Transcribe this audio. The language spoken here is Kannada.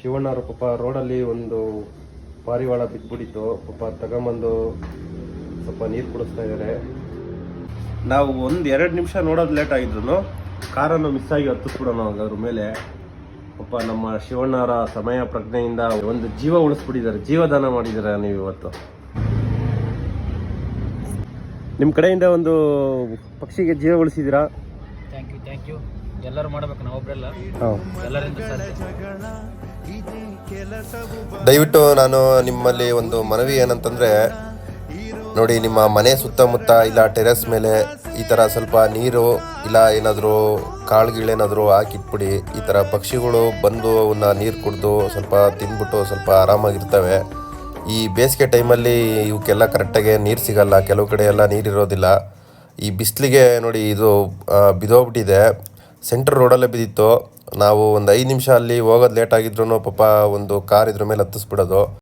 ಶಿವಣ್ಣವರು ಪಾಪ ರೋಡಲ್ಲಿ ಒಂದು ಪಾರಿವಾಳ ಬಿದ್ದುಬಿಟ್ಟಿತ್ತು. ಪಾಪ ತಗೊಂಬಂದು ಸ್ವಲ್ಪ ನೀರು ಕುಡಿಸ್ತಾ ಇದ್ದಾರೆ. ನಾವು 1-2 ನಿಮಿಷ ನೋಡೋದು ಲೇಟ್ ಆಗಿದ್ರು ಕಾರನ್ನು ಮಿಸ್ ಆಗಿ ಹತ್ತಿಸ್ಬಿಡೋಣ ಅದ್ರ ಮೇಲೆ. ಪಾಪ ನಮ್ಮ ಶಿವಣ್ಣವರ ಸಮಯ ಪ್ರಜ್ಞೆಯಿಂದ ಒಂದು ಜೀವ ಉಳಿಸ್ಬಿಟ್ಟಿದ್ದಾರೆ, ಜೀವದಾನ ಮಾಡಿದ್ದಾರೆ ನೀವು ಇವತ್ತು. ನಿಮ್ಮ ಕಡೆಯಿಂದ ಒಂದು ಪಕ್ಷಿಗೆ ಜೀವ ಉಳಿಸಿದ್ದೀರಾ. Thank you. ಎಲ್ಲರೂ ಮಾಡಬೇಕು, ನಾವು ಒಬ್ಬರೆಲ್ಲ ಎಲ್ಲರಿಂದ ದಯವಿಟ್ಟು ನಾನು ನಿಮ್ಮಲ್ಲಿ ಒಂದು ಮನವಿ ಏನಂತಂದರೆ, ನೋಡಿ ನಿಮ್ಮ ಮನೆ ಸುತ್ತಮುತ್ತ ಇಲ್ಲ ಟೆರೆಸ್ ಮೇಲೆ ಈ ಥರ ಸ್ವಲ್ಪ ನೀರು ಇಲ್ಲ ಏನಾದರೂ ಕಾಳುಗಳೇನಾದರೂ ಹಾಕಿಟ್ಬಿಡಿ. ಈ ಥರ ಪಕ್ಷಿಗಳು ಬಂದು ಅವನ್ನ ನೀರು ಕುಡಿದು ಸ್ವಲ್ಪ ತಿಂದ್ಬಿಟ್ಟು ಸ್ವಲ್ಪ ಆರಾಮಾಗಿರ್ತವೆ. ಈ ಬೇಸಿಗೆ ಟೈಮಲ್ಲಿ ಇವಕ್ಕೆಲ್ಲ ಕರೆಕ್ಟಾಗಿ ನೀರು ಸಿಗಲ್ಲ, ಕೆಲವು ಕಡೆ ಎಲ್ಲ ನೀರಿರೋದಿಲ್ಲ. ಈ ಬಿಸಿಲಿಗೆ ನೋಡಿ ಇದು ಬಿದ್ದೋಗ್ಬಿಟ್ಟಿದೆ, ಸೆಂಟ್ರ್ ರೋಡಲ್ಲೇ ಬಿದ್ದಿತ್ತು. ನಾವು ಒಂದು 5 ನಿಮಿಷ ಅಲ್ಲಿ ಹೋಗೋದು ಲೇಟ್ ಆಗಿದ್ರು ಪಾಪ ಒಂದು ಕಾರ್ ಇದ್ರ ಮೇಲೆ ಹತ್ತಿಸ್ಬಿಡೋದು.